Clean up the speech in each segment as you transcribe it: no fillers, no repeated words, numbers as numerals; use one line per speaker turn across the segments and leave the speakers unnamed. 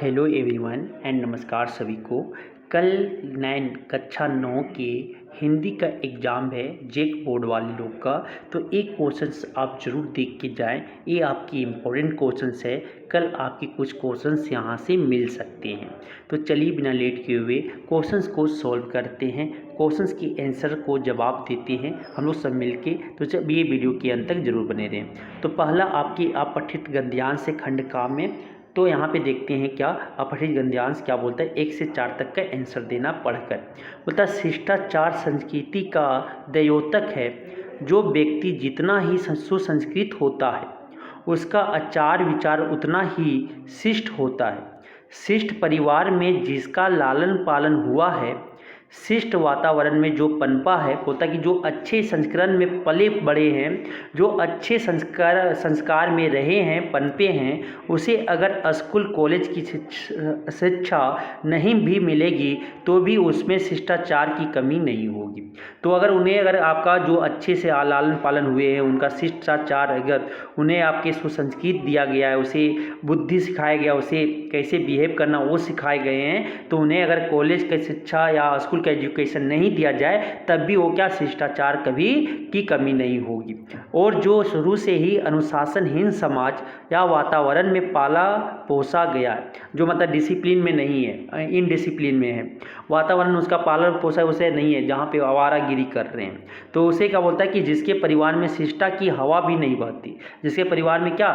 Hello everyone and नमस्कार सभी को। कल कक्षा 9 के हिंदी का एग्ज़ाम है जेक बोर्ड वाले लोग का। तो एक क्वेश्चंस आप ज़रूर देख के जाएं, ये आपकी इम्पोर्टेंट क्वेश्चंस है। कल आपके कुछ क्वेश्चंस यहाँ से मिल सकते हैं। तो चलिए बिना लेट किए हुए क्वेश्चंस को सॉल्व करते हैं, क्वेश्चंस की आंसर को जवाब देते हैं हम लोग सब मिलके। तो जब ये वीडियो के अंत तक जरूर बने रहें। तो पहला आपकी अपठित गद्यांश से खंड का में, तो यहाँ पे देखते हैं क्या अपठित गद्यांश क्या बोलता है। 1 से 4 तक का आंसर देना पढ़कर। बोलता है शिष्टाचार संस्कृति का द्योतक है। जो व्यक्ति जितना ही सुसंस्कृत होता है उसका आचार विचार उतना ही शिष्ट होता है। शिष्ट परिवार में जिसका लालन पालन हुआ है, शिष्ट वातावरण में जो पनपा है, बोलता कि जो अच्छे संस्करण में पले बड़े हैं, जो अच्छे संस्कार में रहे हैं, पनपे हैं, उसे अगर स्कूल कॉलेज की शिक्षा नहीं भी मिलेगी तो भी उसमें शिष्टाचार की कमी नहीं होगी। तो अगर आपका जो अच्छे से लालन पालन हुए हैं, उनका शिष्टाचार अगर उन्हें आपके सुसंस्कृत दिया गया है, उसे बुद्धि सिखाया गया, उसे कैसे बिहेव करना वो सिखाए गए हैं, तो उन्हें अगर कॉलेज की शिक्षा या स्कूल का एजुकेशन नहीं दिया जाए तब भी वो क्या शिष्टाचार कभी की कमी नहीं होगी। और जो शुरू से ही अनुशासनहीन समाज या वातावरण में पाला पोसा गया है, जो मतलब डिसिप्लिन में नहीं है, इनडिसिप्लिन में है, वातावरण उसका पालन पोसा उसे नहीं है, जहाँ पे आवारागिरी कर रहे हैं, तो उसे क्या बोलता है कि जिसके परिवार में शिष्टा की हवा भी नहीं बहती, जिसके परिवार में क्या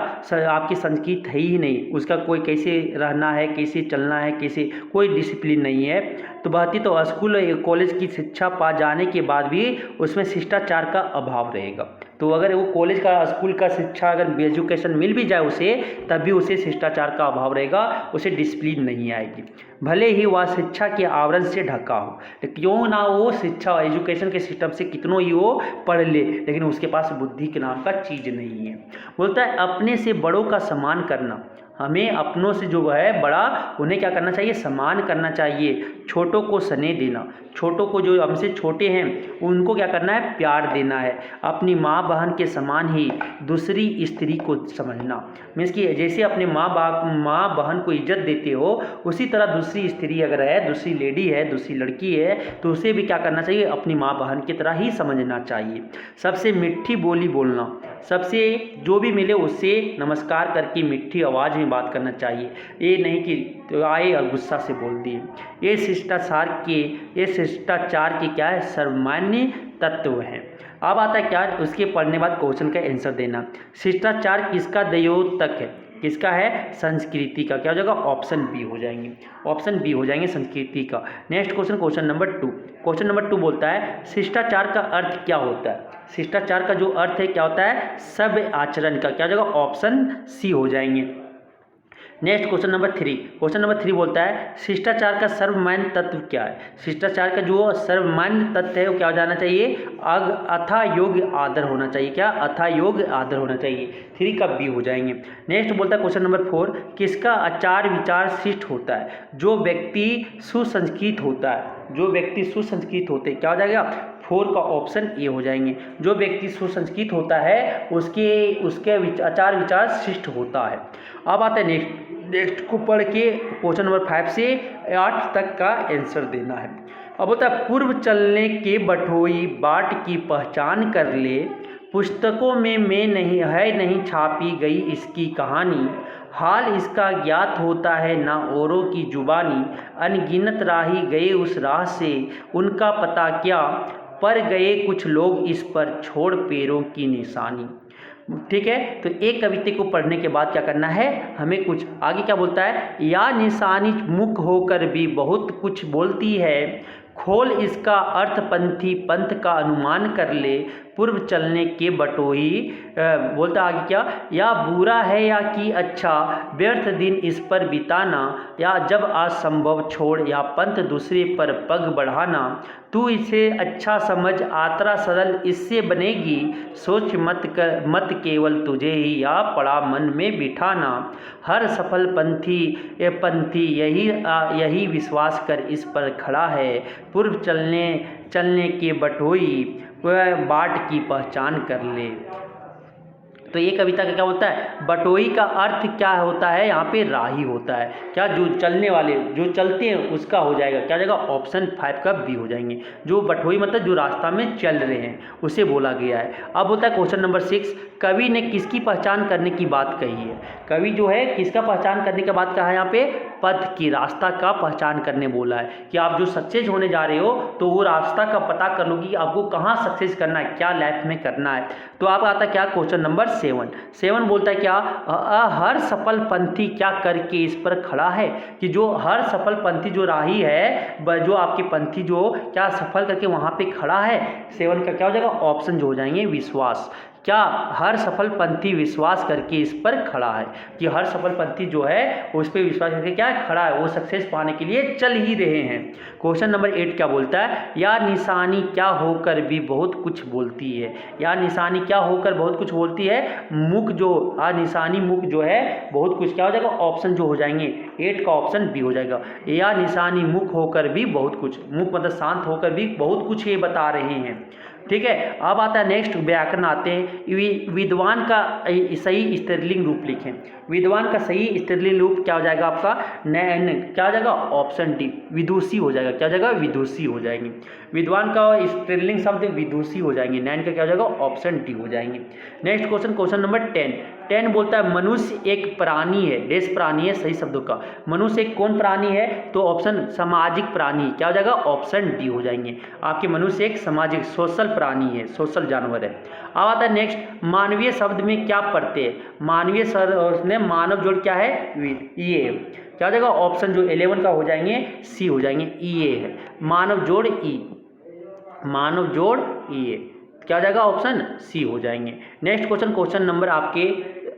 आपकी संस्कृत है ही नहीं, उसका कोई कैसे रहना है, कैसे चलना है, कैसे कोई डिसिप्लिन नहीं है, तो बहती तो स्कूल कॉलेज की शिक्षा पा जाने के बाद भी उसमें शिष्टाचार का अभाव रहेगा। तो अगर वो कॉलेज का स्कूल का शिक्षा अगर एजुकेशन मिल भी जाए उसे, तब भी उसे शिष्टाचार का अभाव रहेगा, उसे डिसिप्लिन नहीं आएगी। भले ही वह शिक्षा के आवरण से ढका हो, क्यों ना वो शिक्षा एजुकेशन के सिस्टम से कितनों ही वो पढ़ ले, लेकिन उसके पास बुद्धि के नाम का चीज़ नहीं है। बोलता है अपने से बड़ों का सम्मान करना। हमें अपनों से जो है बड़ा, उन्हें क्या करना चाहिए, सम्मान करना चाहिए। छोटों को स्नेह देना, छोटों को जो हमसे छोटे हैं उनको क्या करना है, प्यार देना है। अपनी माँ बहन के समान ही दूसरी स्त्री को समझना, मीन्स कि जैसे अपने माँ बहन को इज्जत देते हो, उसी तरह दूसरी स्त्री अगर है, दूसरी लेडी है, दूसरी लड़की है, तो उसे भी क्या करना चाहिए, अपनी माँ बहन की तरह ही समझना चाहिए। सबसे मीठी बोली बोलना, सबसे जो भी मिले उससे नमस्कार करके मीठी आवाज़ में बात करना चाहिए, ये नहीं कि तो आए और गुस्सा से बोल दिए। ये शिष्टाचार के क्या है, सर्वमान्य तत्व हैं। अब आता है क्या, उसके पढ़ने बाद क्वेश्चन का आंसर देना। शिष्टाचार किसका द्योतक है, किसका है, संस्कृति का। क्या हो जाएगा, ऑप्शन बी हो जाएंगे, ऑप्शन बी हो जाएंगे संस्कृति का। Next question, question number 2। Question number 2 बोलता है शिष्टाचार का अर्थ क्या होता है। शिष्टाचार का जो अर्थ है क्या होता है, सभ्य आचरण का। क्या हो जाएगा, ऑप्शन सी हो जाएंगे। Next question number 3। Question number 3 बोलता है शिष्टाचार का सर्वमान्य तत्व क्या है। शिष्टाचार का जो सर्वमान्य तत्व है वो क्या हो जाना चाहिए, अथा योग्य आदर होना चाहिए। क्या, अथा योग्य आदर होना चाहिए। 3 का बी हो जाएंगे। नेक्स्ट बोलता है क्वेश्चन नंबर 4, किसका आचार विचार शिष्ट होता है। जो व्यक्ति सुसंस्कृत होता है, जो व्यक्ति सुसंस्कृत होते हैं, क्या हो जाएगा, 4 का ऑप्शन ए हो जाएंगे। जो व्यक्ति सुसंस्कृत होता है उसके आचार विचार शिष्ट होता है। अब आता है नेक्स्ट को पढ़ के क्वेश्चन नंबर 5 से 8 तक का आंसर देना है। अब होता है पूर्व चलने के बटोई बाट की पहचान कर ले, पुस्तकों में नहीं छापी गई इसकी कहानी, हाल इसका ज्ञात होता है ना औरों की जुबानी, अनगिनत राही गए उस राह से उनका पता क्या, पर गए कुछ लोग इस पर छोड़ पैरों की निशानी। ठीक है, तो एक कविता को पढ़ने के बाद क्या करना है हमें, कुछ आगे क्या बोलता है, या निशानी मुख होकर भी बहुत कुछ बोलती है, खोल इसका अर्थ पंथी पंथ का अनुमान कर ले, पूर्व चलने के बटोही। बोलता आगे क्या, या बुरा है या कि अच्छा, व्यर्थ दिन इस पर बिताना, या जब असंभव छोड़ या पंथ दूसरे पर पग बढ़ाना, तू इसे अच्छा समझ आतरा सरल इससे बनेगी, सोच मत केवल तुझे ही या पड़ा मन में बिठाना, हर सफल पंथी यही विश्वास कर इस पर खड़ा है, पूर्व चलने के बटोई वह बाट की पहचान कर ले। तो ये कविता का क्या होता है, बटोही का अर्थ क्या होता है, यहाँ पे राही होता है। क्या, जो चलने वाले, जो चलते हैं उसका हो जाएगा, क्या हो जाएगा, ऑप्शन 5 का बी हो जाएंगे। जो बटोही मतलब जो रास्ता में चल रहे हैं उसे बोला गया है। अब होता है क्वेश्चन नंबर 6, कवि ने किसकी पहचान करने की बात कही है। कवि जो है किसका पहचान करने की बात कहा है यहाँ पे, पथ की, रास्ता का पहचान करने बोला है कि आप जो सक्सेस होने जा रहे हो तो वो रास्ता का पता कर लो कि आपको कहाँ सक्सेस करना है, क्या लाइफ में करना है। तो आप आता क्या क्वेश्चन नंबर 7 बोलता है क्या, हर सफल पंथी क्या करके इस पर खड़ा है, कि जो हर सफल पंथी जो राही है, जो आपके पंथी जो क्या सफल करके वहाँ पे खड़ा है। 7 का क्या हो जाएगा, ऑप्शन जो हो जाएंगे विश्वास। क्या, हर सफल पंथी विश्वास करके इस पर खड़ा है, कि हर सफल पंथी जो है उस पर विश्वास करके क्या खड़ा है, वो सक्सेस पाने के लिए चल ही रहे हैं। क्वेश्चन नंबर 8 क्या बोलता है, या निशानी क्या होकर भी बहुत कुछ बोलती है। या निशानी क्या होकर बहुत कुछ बोलती है, मुख जो, निशानी मुख जो है बहुत कुछ, क्या हो जाएगा, ऑप्शन जो हो जाएंगे 8 का ऑप्शन बी हो जाएगा। या निशानी मुख होकर भी बहुत कुछ, मुख मतलब शांत होकर भी बहुत कुछ ये बता रहे हैं। ठीक है, अब आता है नेक्स्ट व्याकरण आते हैं। विद्वान का सही स्त्रीलिंग रूप लिखें। विद्वान का सही स्त्रीलिंग रूप क्या हो जाएगा आपका, क्या हो जाएगा, ऑप्शन डी विदुषी हो जाएगा। क्या हो जाएगा, विदुषी हो जाएंगे। विद्वान का स्त्रीलिंग शब्द विदुषी हो जाएंगे। 9 का क्या हो जाएगा, ऑप्शन डी हो जाएंगे। नेक्स्ट क्वेश्चन, क्वेश्चन नंबर 10 बोलता है मनुष्य एक प्राणी है, देश प्राणी है, सही शब्दों का। मनुष्य एक कौन प्राणी है, तो ऑप्शन सामाजिक प्राणी, क्या हो जाएगा, ऑप्शन डी हो जाएंगे। आपके मनुष्य एक सामाजिक सोशल प्राणी है, सोशल जानवर है। अब आता है नेक्स्ट, मानवीय शब्द में क्या पढ़ते हैं। मानवीय शब्द में मानव जोड़ क्या है, ये क्या हो जाएगा, ऑप्शन जो 11 का हो जाएंगे सी हो जाएंगे, ये है मानव जोड़ ई, मानव जोड़ ये क्या हो जाएगा, ऑप्शन सी हो जाएंगे। नेक्स्ट क्वेश्चन, क्वेश्चन नंबर आपके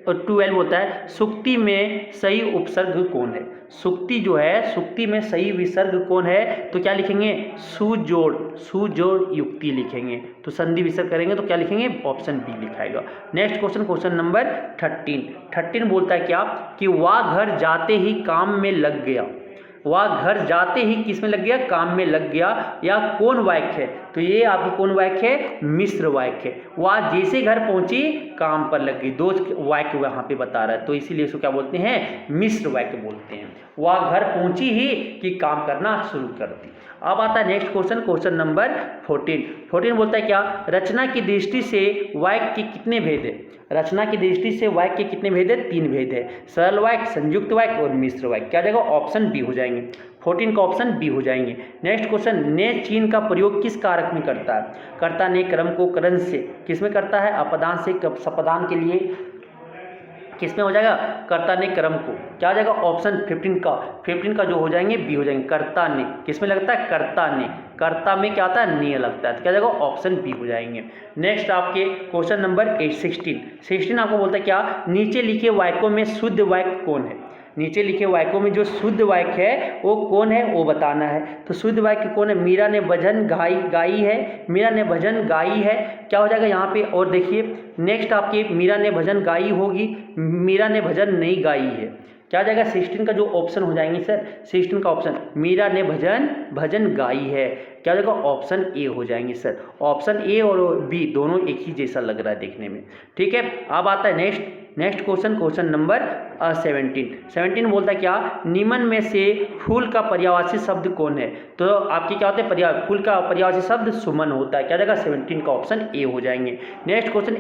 12 होता है, सुक्ति में सही उपसर्ग कौन है। सुक्ति जो है, सुक्ति में सही विसर्ग कौन है, तो क्या लिखेंगे, सुजोड़, सुजोड़ युक्ति लिखेंगे। तो संधि विसर्ग करेंगे तो क्या लिखेंगे, ऑप्शन बी लिखाएगा। नेक्स्ट क्वेश्चन, क्वेश्चन नंबर 13 बोलता है क्या, कि वह घर जाते ही काम में लग गया। वह घर जाते ही किस में लग गया, काम में लग गया। या कौन वाक्य है, तो ये आपकी कौन वाक्य है, मिश्र वाक्य है। वह जैसे घर पहुंची काम पर लग गई, दो वाक्य वहां पे बता रहा है, तो इसीलिए इसको क्या बोलते हैं, मिश्र वाक्य बोलते हैं। वह घर पहुंची ही कि काम करना शुरू कर दी। अब आता है नेक्स्ट क्वेश्चन, क्वेश्चन नंबर 14 बोलता है क्या, रचना की दृष्टि से वाक्य के कितने भेद है। रचना की दृष्टि से वाक्य के कितने भेद है, 3 भेद है, सरल वाक्य, संयुक्त वाक्य और मिश्र वाक्य। क्या जाएगा, ऑप्शन बी हो जाएंगे। 14 का ऑप्शन बी हो जाएंगे। नेक्स्ट क्वेश्चन, ने चिन्ह का प्रयोग किस कारक में करता है। करता ने क्रम को करण से किस में करता है, अपदान से सपदान के लिए किस में हो जाएगा, कर्ता ने क्रम को। क्या हो जाएगा, ऑप्शन 15 का जो हो जाएंगे बी हो जाएंगे। कर्ता ने किस में लगता है, कर्ता ने, कर्ता में क्या आता है, ने लगता है, तो क्या जाएगा, ऑप्शन बी हो जाएंगे। नेक्स्ट आपके क्वेश्चन नंबर 16 आपको बोलता है क्या, नीचे लिखे वाक्यों में शुद्ध वाक्य कौन है। नीचे लिखे वाक्यों में जो शुद्ध वाक्य है वो कौन है, वो बताना है। तो शुद्ध वाक्य कौन है, मीरा ने भजन गाई है, मीरा ने भजन गाई है, क्या हो जाएगा यहाँ पे। और देखिए नेक्स्ट आपके मीरा ने भजन गाई होगी, मीरा ने भजन नहीं गाई है, क्या हो जाएगा, 16 का जो ऑप्शन हो जाएंगे सर, 16 का ऑप्शन, मीरा ने भजन गाई है, क्या हो जाएगा, ऑप्शन ए हो जाएंगे सर। ऑप्शन ए और बी दोनों एक ही जैसा लग रहा है देखने में, ठीक है। अब आता है नेक्स्ट क्वेश्चन, क्वेश्चन नंबर 17 बोलता है क्या, निम्न में से फूल का पर्यायवाची शब्द कौन है। तो आपकी क्या होता है, फूल का पर्यायवाची शब्द सुमन होता है, क्या जाएगा, 17 का ऑप्शन ए हो जाएंगे। नेक्स्ट क्वेश्चन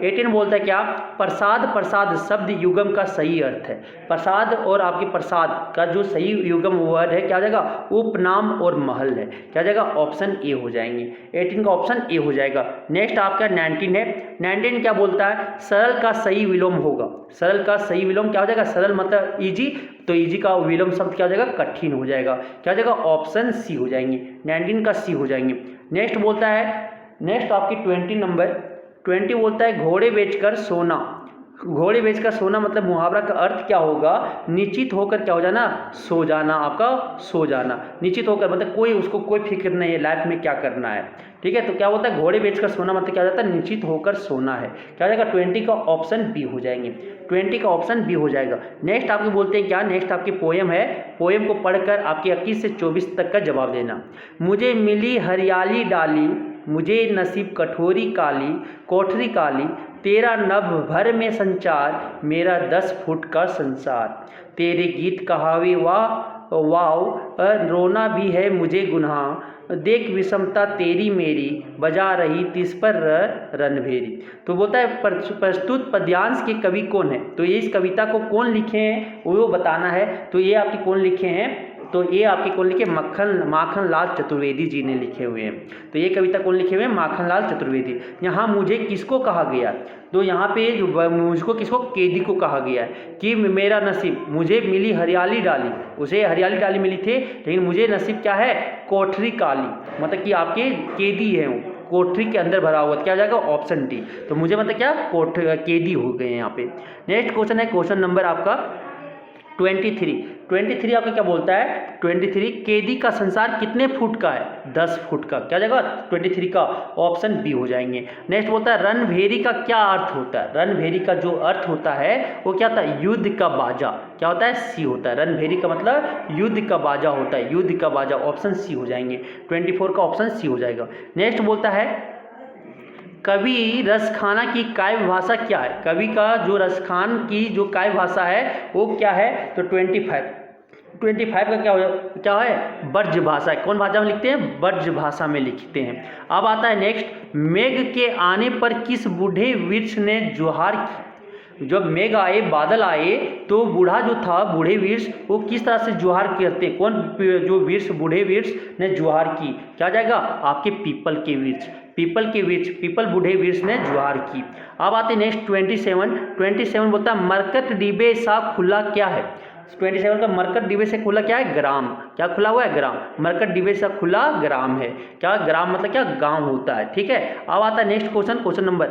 18 बोलता है क्या, प्रसाद शब्द युगम का सही अर्थ है। प्रसाद और आपके प्रसाद का जो सही युगम वर्ड है, क्या जाएगा, उपनाम और महल है, क्या जाएगा, ऑप्शन ए हो जाएंगे। 18 का ऑप्शन ए हो जाएगा। नेक्स्ट आपका 19 है। 19 क्या बोलता है, सरल का सही विलोम होगा। सरल का सही विलोम क्या हो जाएगा, सरल मतलब इजी, तो इजी का विलोम शब्द क्या हो जाएगा, कठिन हो जाएगा, क्या हो जाएगा, ऑप्शन सी हो जाएंगे। 19 का सी हो जाएंगे। नेक्स्ट बोलता है, नेक्स्ट आपकी 20 नंबर 20 बोलता है, घोड़े बेचकर सोना। घोड़े बेचकर सोना मतलब मुहावरा का अर्थ क्या होगा, निश्चित होकर क्या हो जाना, सो जाना, आपका सो जाना, निश्चित होकर मतलब कोई उसको कोई फिक्र नहीं है लाइफ में क्या करना है, ठीक है। तो क्या होता है, घोड़े बेचकर सोना मतलब क्या हो जाता है, निश्चित होकर सोना है, क्या हो जाएगा, 20 का ऑप्शन बी हो जाएंगे। 20 का ऑप्शन बी हो जाएगा। नेक्स्ट आपके बोलते हैं क्या, नेक्स्ट आपकी पोएम है, पोएम को पढ़कर आपके 21 से 24 तक का जवाब देना। मुझे मिली हरियाली डाली मुझे नसीब कठोरी काली कोठरी काली, तेरा नभ भर में संचार, मेरा 10 फुट का संसार। तेरे गीत कहावे वाव रोना भी है मुझे गुनाह, देख विषमता तेरी मेरी, बजा रही तिस पर रणभेरी। तो बोलता है प्रस्तुत पद्यांश के कवि कौन है, तो ये इस कविता को कौन लिखे हैं वो बताना है। तो ये आपके कौन लिखे हैं, तो ये आपके कौन लिखे, माखनलाल चतुर्वेदी जी ने लिखे हुए हैं। तो ये कविता कौन लिखे हुए हैं, माखनलाल चतुर्वेदी। यहाँ मुझे किसको कहा गया, तो यहाँ पे मुझको किसको, केदी को कहा गया है कि मेरा नसीब, मुझे मिली हरियाली डाली, उसे हरियाली डाली मिली थी, लेकिन मुझे नसीब क्या है, कोठरी काली, मतलब कि आपके केदी है वो, कोठरी के अंदर भरा हुआ, क्या जाएगा ऑप्शन डी। तो मुझे मतलब क्या केदी हो गए यहाँ पे। नेक्स्ट क्वेश्चन है क्वेश्चन नंबर आपका 23 आपका क्या बोलता है, 23 केदी का संसार कितने फुट का है, 10 फुट का, क्या जाएगा 23 का ऑप्शन बी हो जाएंगे। नेक्स्ट बोलता है रणभेरी का क्या अर्थ होता है, रणभेरी का जो अर्थ होता है वो क्या होता है, युद्ध का बाजा, क्या होता है, सी होता है। रणभेरी का मतलब युद्ध का बाजा होता है, युद्ध का बाजा, ऑप्शन सी हो जाएंगे, 24 का ऑप्शन सी हो जाएगा। नेक्स्ट बोलता है कवि रसखाना की काव्य भाषा क्या है, कवि का जो रसखान की जो काव्य भाषा है वो क्या है, तो 25 का क्या है, ब्रज भाषा है। कौन भाषा में लिखते हैं, ब्रज भाषा में लिखते हैं। अब आता है नेक्स्ट, मेघ के आने पर किस बूढ़े वृक्ष ने जोहार की, जब मेघ आए बादल आए तो बूढ़ा जो था, बूढ़े वृक्ष वो किस तरह से जोहार करते, कौन जो वृक्ष, बूढ़े वृक्ष ने जोहार की, क्या जाएगा आपके पीपल के वृक्ष, पीपल बूढ़े वृक्ष ने जोहार की। अब आते नेक्स्ट 27 बोलता है मरकट डिबे सा खुला क्या है, 27 का मरकट डिबे से खुला क्या है, ग्राम, क्या खुला हुआ है, ग्राम, मरकट डिबे से खुला ग्राम है, क्या ग्राम मतलब क्या गांव होता है, ठीक है। अब आता है नेक्स्ट क्वेश्चन नंबर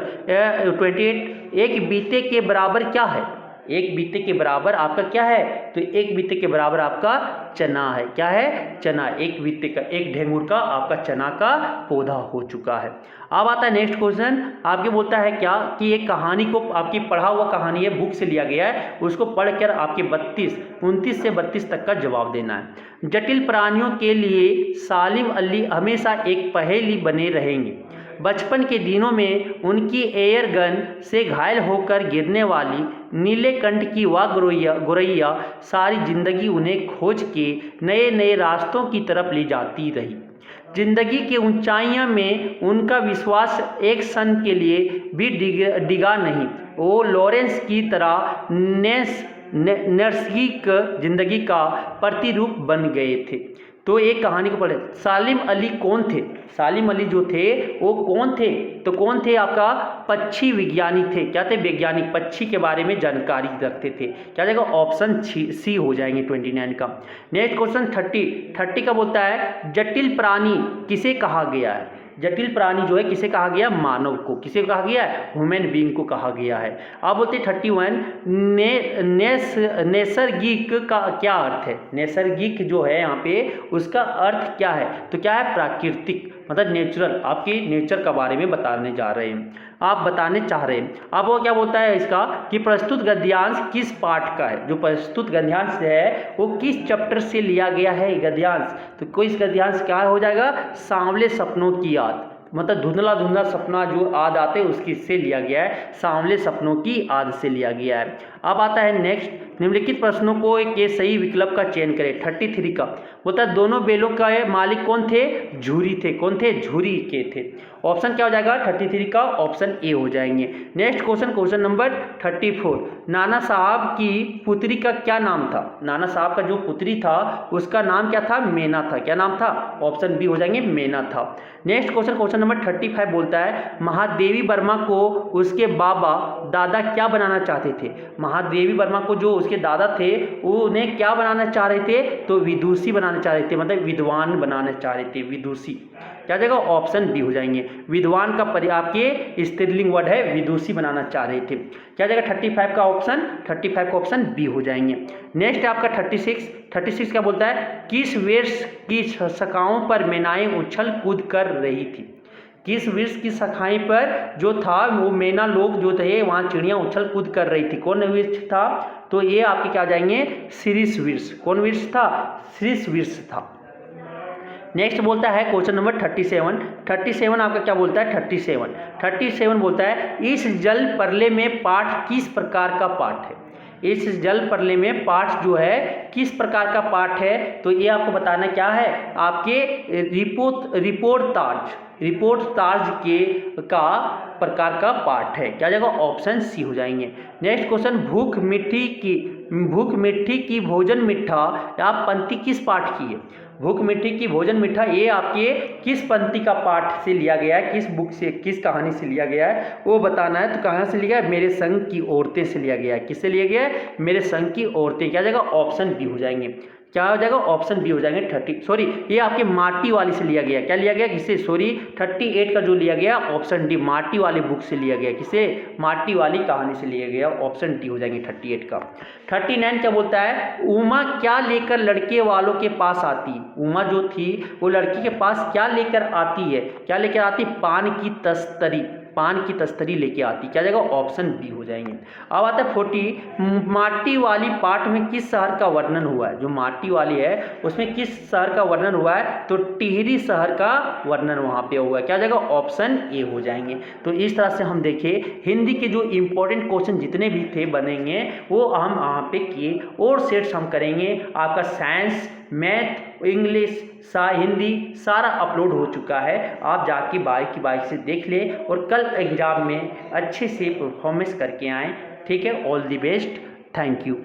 28, एक बीते के बराबर क्या है, एक बीते के बराबर आपका क्या है, तो एक बीते के बराबर आपका चना है, क्या है, चना, एक बीते का, एक ढेंगुर का आपका चना का पौधा हो चुका है। अब आता है नेक्स्ट क्वेश्चन, आपके बोलता है क्या कि एक कहानी को, आपकी पढ़ा हुआ कहानी है, बुक से लिया गया है, उसको पढ़कर आपके 29 से 32 तक का जवाब देना है। जटिल प्राणियों के लिए सालिम अली हमेशा एक पहेली बने रहेंगे। बचपन के दिनों में उनकी एयर गन से घायल होकर गिरने वाली नीलेकंठ की वह गोरैया सारी जिंदगी उन्हें खोज के नए नए रास्तों की तरफ ले जाती रही। जिंदगी की ऊंचाइयों में उनका विश्वास एक क्षण के लिए भी डिगा नहीं। वो लॉरेंस की तरह नैसर्गिक जिंदगी का प्रतिरूप बन गए थे। तो एक कहानी को पढ़े, सालिम अली कौन थे, सालिम अली जो थे वो कौन थे, तो कौन थे आपका पक्षी विज्ञानी थे, क्या थे, वैज्ञानिक, पक्षी के बारे में जानकारी रखते थे, क्या जाएगा ऑप्शन सी हो जाएंगे 29 का। नेक्स्ट क्वेश्चन 30 का बोलता है जटिल प्राणी किसे कहा गया है, जटिल प्राणी जो है किसे कहा गया, मानव को, किसे कहा गया है, ह्यूमन बीइंग को कहा गया है। अब बोलते 31 नैसर्गिक का क्या अर्थ है, नैसर्गिक जो है यहाँ पे उसका अर्थ क्या है, तो क्या है प्राकृतिक, मतलब नेचुरल, आपकी नेचर के बारे में बताने जा रहे हैं, आप बताने चाह रहे हैं। अब वो क्या बोलता है इसका कि प्रस्तुत गद्यांश किस पाठ का है, जो प्रस्तुत गद्यांश है वो किस चैप्टर से लिया गया है गद्यांश, तो कोई इस गद्यांश क्या हो जाएगा, सांवले सपनों की याद, मतलब धुंधला धुंधला सपना जो आद आते हैं उसकी से लिया गया है, सांवले सपनों की आद से लिया गया है। अब आता है नेक्स्ट, निम्नलिखित प्रश्नों को के सही विकल्प का चयन करें। 33 का बोलता है दोनों बेलों का मालिक कौन थे, झूरी थे, कौन थे, झूरी के थे। ऑप्शन क्या हो जाएगा 33 का ऑप्शन ए हो जाएंगे। नेक्स्ट क्वेश्चन नंबर 34, नाना साहब की पुत्री का क्या नाम था, नाना साहब का जो पुत्री था उसका नाम क्या था, मेना था, क्या नाम था, ऑप्शन बी हो जाएंगे मेना था। नेक्स्ट क्वेश्चन नंबर 35 बोलता है महादेवी वर्मा को उसके बाबा दादा क्या बनाना चाहते थे, महादेवी वर्मा को जो उसके दादा थे वो उन्हें क्या बनाना चाह रहे थे, तो विदुषी बनाना चाह रहे थे, मतलब विद्वान बनाना चाह रहे थे, विदुषी, क्या जाएगा ऑप्शन बी हो जाएंगे। विद्वान का आपके स्त्रीलिंग वर्ड है, विदुषी बनाना चाह रहे थे, क्या जाएगा 35 का ऑप्शन बी हो जाएंगे। नेक्स्ट आपका 36 क्या बोलता है किस वृक्ष की शाखाओं पर मैनाएं उछल कूद कर रही थी, किस वृक्ष की शाखाएं पर जो था वो मैना लोग जो थे वहाँ चिड़ियाँ उछल कूद कर रही थी, कौन वृक्ष था, तो ये आपके क्या जाएंगे शीर्ष वृक्ष, कौन वृक्ष था, शीर्ष वृक्ष था। नेक्स्ट बोलता है क्वेश्चन नंबर 37 आपका क्या बोलता है 37 बोलता है इस जल प्रलय में पाठ किस प्रकार का पाठ है। इस जल प्रलय में पाठ जो है किस प्रकार का पाठ है, तो ये आपको बताना क्या है, आपके रिपोर्ट तार्ज के का प्रकार का पाठ है। क्या जाएगा, ऑप्शन सी हो जाएंगे। नेक्स्ट क्वेश्चन, भूख मिट्टी की भोजन मिठा, आप पंक्ति किस पाठ की है। भूख मिट्टी की भोजन मिठा, ये आपके किस पंक्ति का पाठ से लिया गया है, किस बुक से, किस कहानी से लिया गया है, वो बताना है। तो कहाँ से लिया है, मेरे संग की औरतें से लिया गया है। किससे लिया गया है, मेरे संग की औरतें। क्या जाएगा, ऑप्शन बी हो जाएंगे। क्या हो जाएगा, ऑप्शन बी हो जाएंगे। ये आपके माटी वाली से लिया गया। क्या लिया गया, किससे, 38 का जो लिया गया ऑप्शन डी, माटी वाली बुक से लिया गया। किसे, माटी वाली कहानी से लिया गया, ऑप्शन डी हो जाएंगे 38 का। 39 क्या बोलता है, उमा क्या लेकर लड़के वालों के पास आती। उमा जो थी वो लड़की के पास क्या लेकर आती है, क्या लेकर आती, पान की तस्तरी लेके आती। क्या जाएगा, ऑप्शन बी हो जाएंगे। अब आता है 40, माटी वाली पाठ में किस शहर का वर्णन हुआ है। जो माटी वाली है उसमें किस शहर का वर्णन हुआ है, तो टिहरी शहर का वर्णन वहाँ पे हुआ है। क्या जाएगा, ऑप्शन ए हो जाएंगे। तो इस तरह से हम देखें हिंदी के जो इंपॉर्टेंट क्वेश्चन जितने भी थे बनेंगे वो हम यहाँ पे किए, और सेट्स हम करेंगे। आपका साइंस, मैथ, इंग्लिश, हिंदी सारा अपलोड हो चुका है। आप जाके बारीकी से देख ले और कल एग्जाम में अच्छे से परफॉर्मेंस करके आएँ। ठीक है, all the best, thank you.